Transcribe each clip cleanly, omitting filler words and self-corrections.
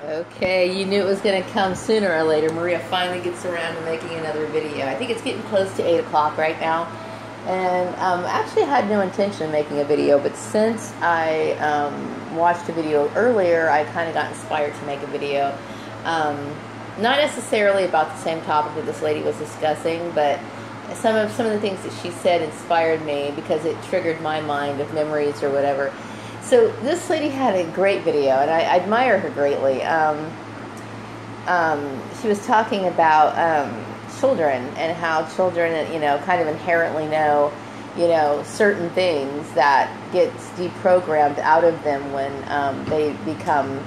Okay, you knew it was going to come sooner or later. Maria finally gets around to making another video. I think it's getting close to 8 o'clock right now. And actually I had no intention of making a video, but since I watched a video earlier, I kind of got inspired to make a video. Not necessarily about the same topic that this lady was discussing, but some of the things that she said inspired me because it triggered my mind of memories or whatever. So this lady had a great video, and I admire her greatly. She was talking about children and how children, kind of inherently know, certain things that gets deprogrammed out of them when they become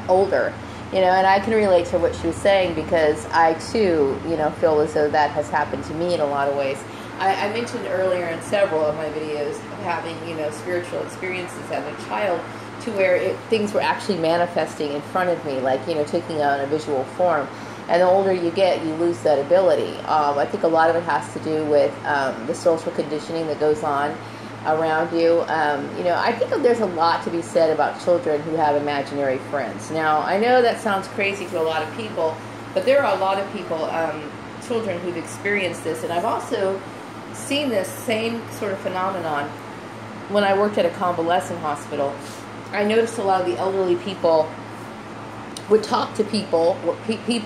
older. And I can relate to what she was saying because I too, feel as though that has happened to me in a lot of ways. I mentioned earlier in several of my videos having, spiritual experiences as a child to where things were actually manifesting in front of me, like, taking on a visual form. And the older you get, you lose that ability. I think a lot of it has to do with the social conditioning that goes on around you. I think there's a lot to be said about children who have imaginary friends. Now, I know that sounds crazy to a lot of people, but there are a lot of people, children who've experienced this, and I've also seen this same sort of phenomenon when I worked at a convalescent hospital. I noticed a lot of the elderly people would talk to people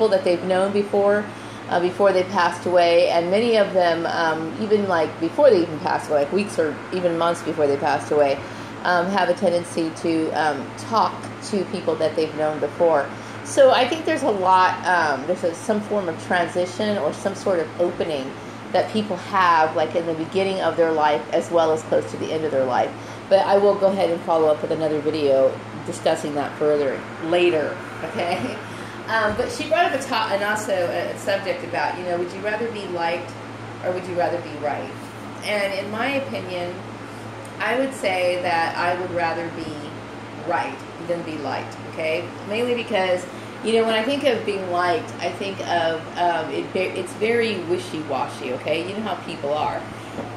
that they've known before they passed away, and many of them, even like before they even passed away, like weeks or even months before they passed away, have a tendency to talk to people that they've known before. So I think there's a lot, some form of transition or some sort of opening that people have, like in the beginning of their life as well as close to the end of their life. But I will go ahead and follow up with another video discussing that further later, okay? But she brought up a subject about, would you rather be liked or would you rather be right? And in my opinion, I would say that I would rather be right than be liked, okay? Mainly because, when I think of being liked, I think of, it's very wishy-washy, okay? You know how people are.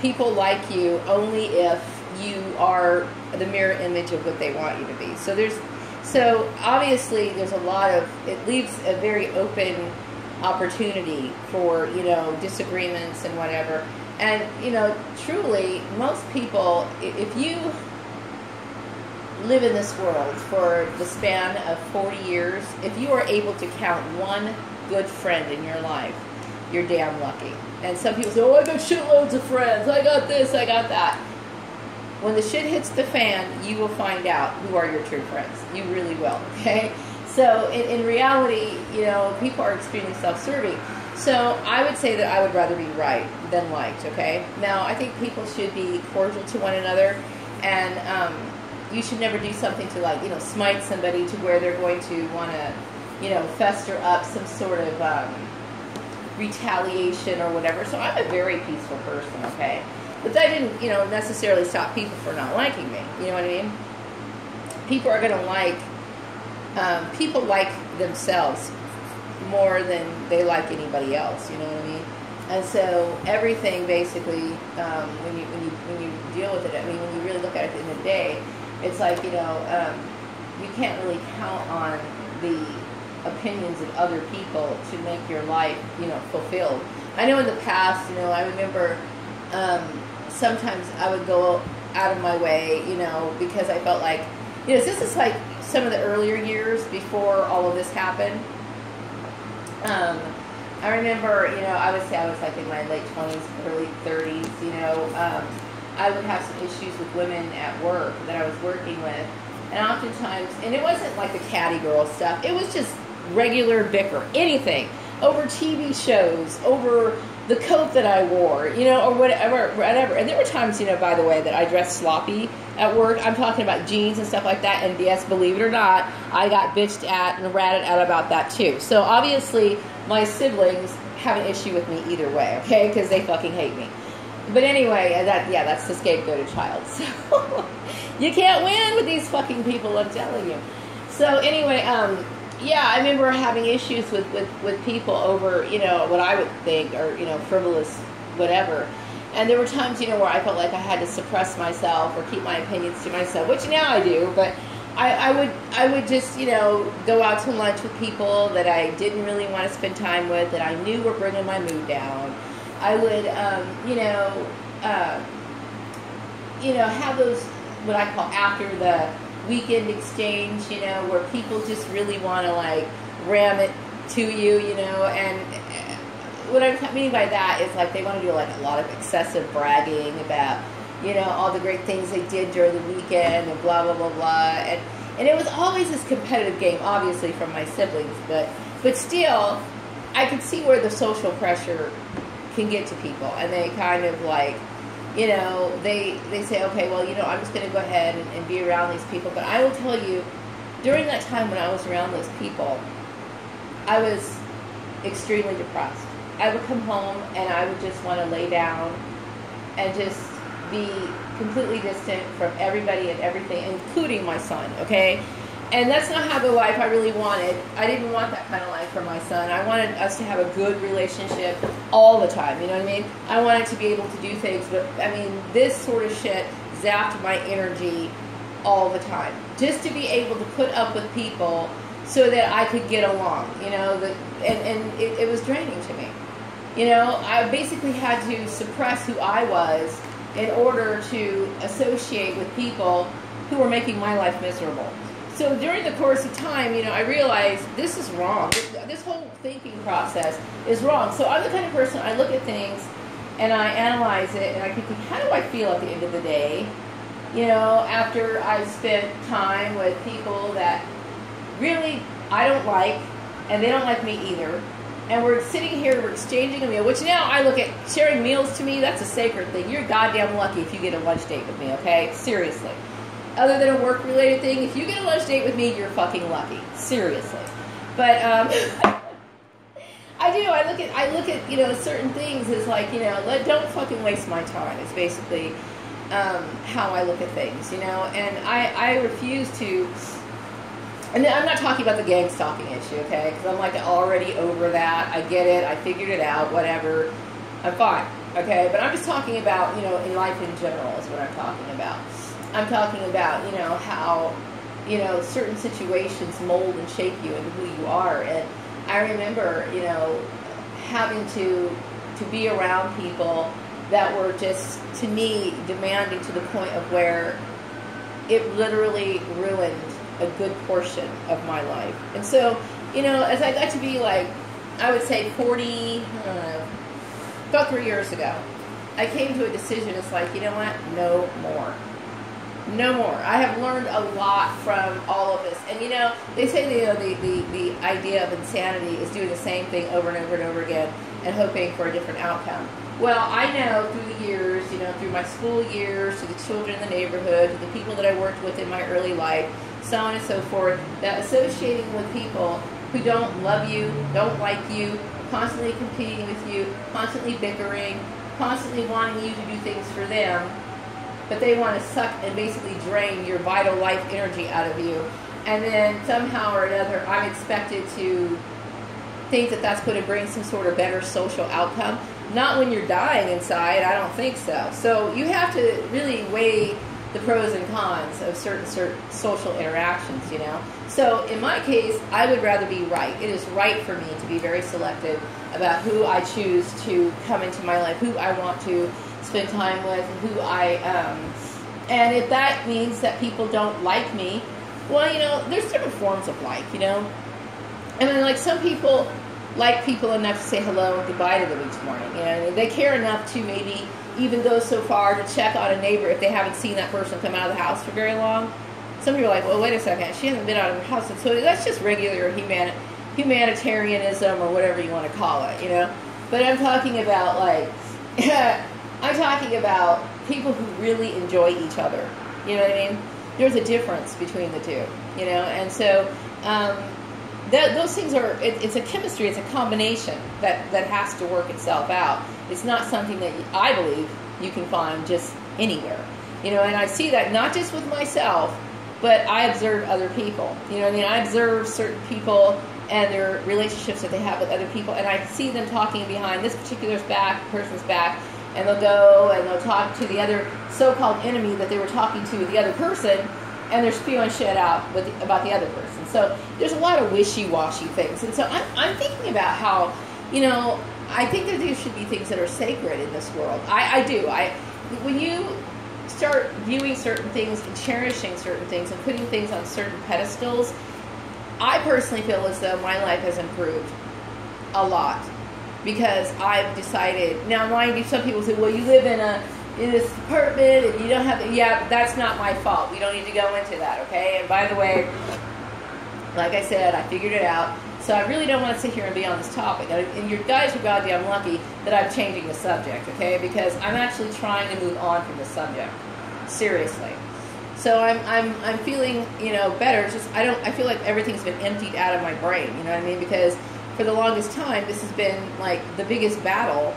People like you only if you are the mirror image of what they want you to be. So obviously there's a lot of, it leaves a very open opportunity for, disagreements and whatever. And, truly, most people, if you live in this world for the span of 40 years, if you are able to count one good friend in your life, you're damn lucky. And some people say, oh, I got shitloads of friends, I got this, I got that. When the shit hits the fan, you will find out who are your true friends. You really will, okay? So in reality, people are extremely self-serving. So I would say that I would rather be right than liked, okay? Now, I think people should be cordial to one another, and you should never do something to smite somebody to where they're going to want to, fester up some sort of retaliation or whatever. So I'm a very peaceful person, okay? But that didn't, necessarily stop people from not liking me. You know what I mean? People are going to like, people like themselves more than they like anybody else. You know what I mean? And so everything basically, when you deal with it, I mean, when you really look at it at the end of the day, it's like, you can't really count on the opinions of other people to make your life, fulfilled. I know in the past, I remember sometimes I would go out of my way, because I felt like, this is like some of the earlier years before all of this happened. I remember, I would say I was like in my late 20s, early 30s, I would have some issues with women at work that I was working with. And oftentimes, and it wasn't like the catty girl stuff, it was just regular bicker, anything, over TV shows, over the coat that I wore, or whatever. And there were times, by the way, that I dressed sloppy at work. I'm talking about jeans and stuff like that. And yes, believe it or not, I got bitched at and ratted out about that too. So obviously, my siblings have an issue with me either way, okay? Because they fucking hate me. But anyway, that's the scapegoated child. So you can't win with these fucking people, I'm telling you. So anyway, I remember having issues with people over, what I would think are, frivolous whatever. And there were times, where I felt like I had to suppress myself or keep my opinions to myself, which now I do, but I would just, go out to lunch with people that I didn't really want to spend time with, that I knew were bringing my mood down. I would, have those, what I call after the weekend exchange, where people just really want to like ram it to you, and what I'm meaning by that is like they want to do like a lot of excessive bragging about, all the great things they did during the weekend and blah, blah, blah, blah. And it was always this competitive game, obviously, from my siblings. But still, I could see where the social pressure can get to people. And they kind of like, they say, okay, well, I'm just going to go ahead and be around these people. But I will tell you, during that time when I was around those people, I was extremely depressed. I would come home and I would just want to lay down and just be completely distant from everybody and everything, including my son, okay? And that's not how the life I really wanted. I didn't want that kind of life for my son. I wanted us to have a good relationship all the time, you know what I mean? I wanted to be able to do things, but I mean, this sort of shit zapped my energy all the time. Just to be able to put up with people so that I could get along, and it was draining to me. I basically had to suppress who I was in order to associate with people who were making my life miserable. So during the course of time, I realized this is wrong. This whole thinking process is wrong. So I'm the kind of person, I look at things and I analyze it and I can think, how do I feel at the end of the day? After I've spent time with people that really I don't like and they don't like me either. And we're sitting here, we're exchanging a meal, which now I look at sharing meals to me, that's a sacred thing. You're goddamn lucky if you get a lunch date with me, okay? Seriously. Other than a work-related thing, if you get a lunch date with me, you're fucking lucky. Seriously. But, I do, I look at, certain things as like, don't fucking waste my time. It's basically how I look at things, and I refuse to. And I'm not talking about the gang stalking issue, okay? Because I'm like already over that. I get it. I figured it out. Whatever. I'm fine, okay? But I'm just talking about, in life in general is what I'm talking about. I'm talking about, how, certain situations mold and shape you into who you are. And I remember, having to be around people that were just, to me, demanding to the point of where it literally ruined a good portion of my life. And so, as I got to be like, I would say 40, about 3 years ago, I came to a decision. It's like, you know what? No more. No more. I have learned a lot from all of this. And, they say, the idea of insanity is doing the same thing over and over and over again and hoping for a different outcome. Well, I know through the years, through my school years, to the children in the neighborhood, to the people that I worked with in my early life, so on and so forth, that associating with people who don't love you, don't like you, constantly competing with you, constantly bickering, constantly wanting you to do things for them, but they want to suck and basically drain your vital life energy out of you. And then somehow or another, I'm expected to think that that's going to bring some sort of better social outcome. Not when you're dying inside, I don't think so. So you have to really weigh the pros and cons of certain social interactions, So in my case, I would rather be right. It is right for me to be very selective about who I choose to come into my life, who I want to spend time with, who I and if that means that people don't like me, well, there's different forms of like, And then like some people like people enough to say hello and goodbye to them each morning. They care enough to maybe even go so far to check on a neighbor if they haven't seen that person come out of the house for very long. Some people are like, well, wait a second, she hasn't been out of her house. So that's just regular humanitarianism or whatever you want to call it, But I'm talking about like, I'm talking about people who really enjoy each other. You know what I mean? There's a difference between the two, And so those things are, it's a chemistry, it's a combination that has to work itself out. It's not something that I believe you can find just anywhere. And I see that not just with myself, but I observe other people. I observe certain people and their relationships that they have with other people, and I see them talking behind this particular person's back, and they'll go and they'll talk to the other so-called enemy that they were talking to the other person, and they're spewing shit out about the other person. So there's a lot of wishy-washy things. And so I'm thinking about how, I think that there should be things that are sacred in this world. I do. When you start viewing certain things and cherishing certain things and putting things on certain pedestals, I personally feel as though my life has improved a lot because I've decided. Now, mind you, some people say, well, you live in this apartment and you don't have, yeah, that's not my fault. We don't need to go into that, okay? And by the way, like I said, I figured it out. So I really don't want to sit here and be on this topic. And you guys are goddamn lucky that I'm changing the subject, okay? Because I'm actually trying to move on from the subject. Seriously. So I'm feeling, better. It's just I feel like everything's been emptied out of my brain, you know what I mean? Because for the longest time, this has been like the biggest battle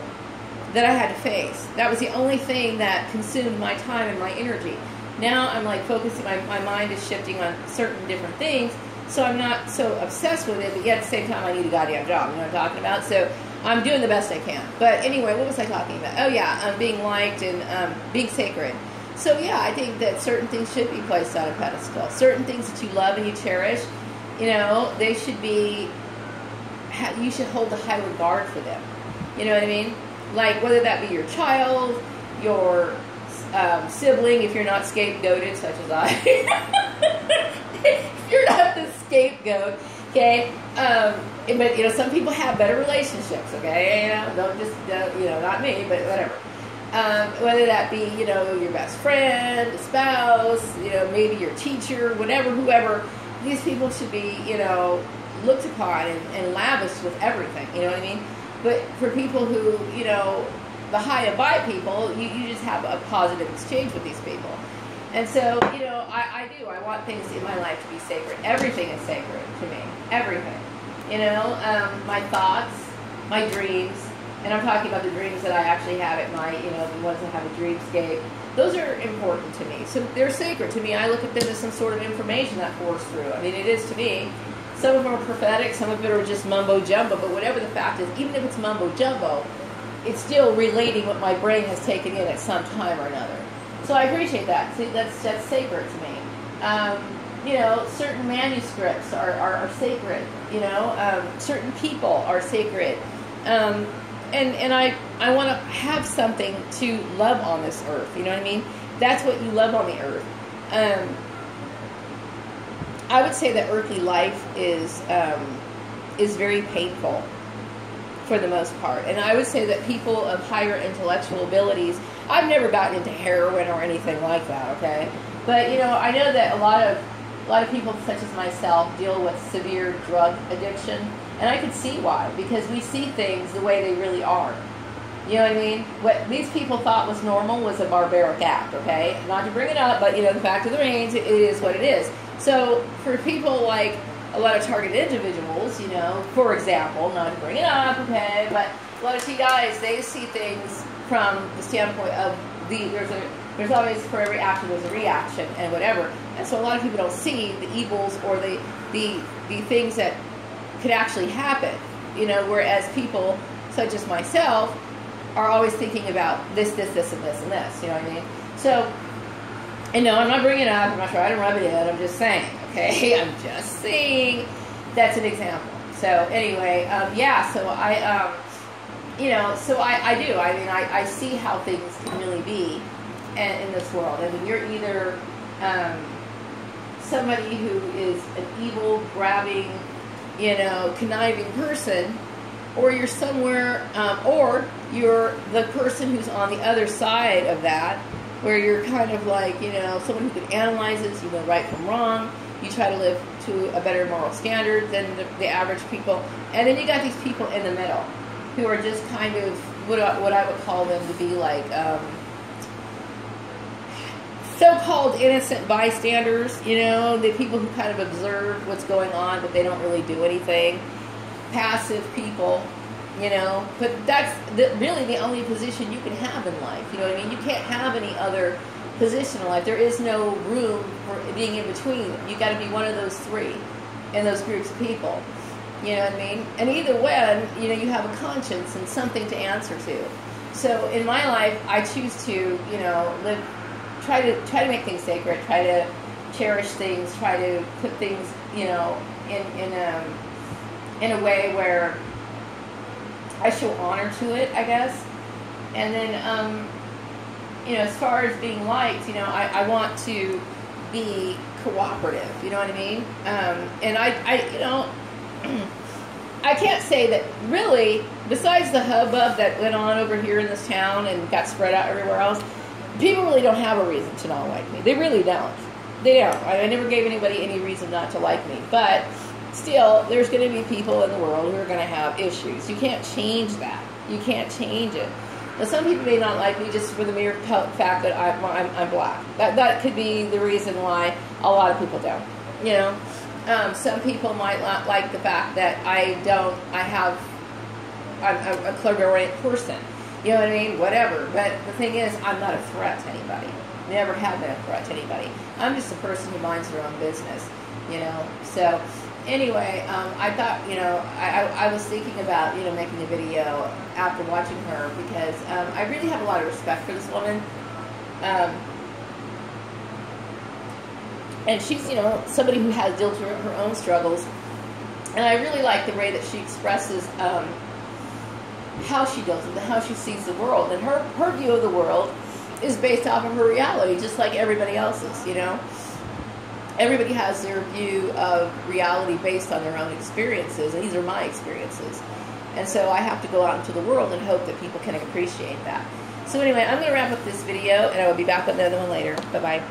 that I had to face. That was the only thing that consumed my time and my energy. Now I'm like focusing, my mind is shifting on certain different things, so I'm not so obsessed with it, but yet at the same time I need a goddamn job, you know what I'm talking about? So I'm doing the best I can. But anyway, what was I talking about? Oh yeah, being liked and being sacred. So yeah, I think that certain things should be placed on a pedestal. Certain things that you love and you cherish, they should be, you should hold a high regard for them. You know what I mean? Like whether that be your child, your sibling, if you're not scapegoated, such as I. If you're not the scapegoat, okay? But some people have better relationships, okay? Don't just not me, but whatever. Whether that be your best friend, a spouse, maybe your teacher, whatever, whoever. These people should be looked upon and lavished with everything. You know what I mean? But for people who, the high and by people, you just have a positive exchange with these people. And so, I do. I want things in my life to be sacred. Everything is sacred to me. Everything. My thoughts, my dreams, and I'm talking about the dreams that I actually have at night, the ones that have a dreamscape. Those are important to me. So they're sacred to me. I look at them as some sort of information that pours through. I mean, it is to me. Some of them are prophetic, some of it are just mumbo-jumbo, but whatever the fact is, even if it's mumbo-jumbo, it's still relating what my brain has taken in at some time or another. So I appreciate that. See, that's sacred to me. Certain manuscripts are sacred. Certain people are sacred. And I want to have something to love on this earth. You know what I mean? That's what you love on the earth. I would say that earthly life is very painful for the most part. And I would say that people of higher intellectual abilities, I've never gotten into heroin or anything like that, okay? But, I know that a lot of people such as myself deal with severe drug addiction. And I can see why, because we see things the way they really are. You know what I mean? What these people thought was normal was a barbaric act, okay? Not to bring it up, but, the fact of the remains, it is what it is. So for people like a lot of targeted individuals, for example, not to bring it up, okay, but a lot of TIs, they see things from the standpoint of there's always, for every action, there's a reaction and whatever. And so a lot of people don't see the evils or the things that could actually happen, whereas people such as myself are always thinking about this, and this, and this, you know what I mean? So, and no, I'm not bringing it up, I'm not trying to rub it in, I'm just saying, okay? I'm just saying that's an example. So, anyway, so I do. I mean, I see how things can really be in this world. I mean, you're either somebody who is an evil, grabbing, conniving person, or you're somewhere, or you're the person who's on the other side of that, where you're kind of like, someone who can analyze this, you know right from wrong, you try to live to a better moral standard than the average people, and then you got these people in the middle, who are just kind of, what I would call them to be like, so-called innocent bystanders, the people who kind of observe what's going on, but they don't really do anything. Passive people, but that's really the only position you can have in life, you know what I mean? You can't have any other position in life. There is no room for being in between. You got to be one of those three in those groups of people, you know what I mean? And either way, you have a conscience and something to answer to. So in my life, I choose to, live, try to make things sacred, try to cherish things, try to put things, you know, in a way where I show honor to it, I guess. And then, you know, as far as being liked, you know, I want to be cooperative, you know what I mean? And I you know, I can't say that really, besides the hubbub that went on over here in this town and got spread out everywhere else, people really don't have a reason to not like me. They really don't. They don't. I never gave anybody any reason not to like me. But still, there's going to be people in the world who are going to have issues. You can't change that. You can't change it. Now, some people may not like me just for the mere fact that I'm black. That could be the reason why a lot of people don't. You know, some people might not like the fact that I'm a clairvoyant person. You know what I mean? Whatever. But the thing is, I'm not a threat to anybody. Never have been a threat to anybody. I'm just a person who minds their own business. You know. So anyway, I thought, you know, I was thinking about, you know, making a video after watching her because I really have a lot of respect for this woman. And she's, you know, somebody who has dealt with her own struggles. And I really like the way that she expresses how she deals with it, how she sees the world. And her view of the world is based off of her reality, just like everybody else's, you know. Everybody has their view of reality based on their own experiences, and these are my experiences. And so I have to go out into the world and hope that people can appreciate that. So anyway, I'm going to wrap up this video, and I will be back with another one later. Bye-bye.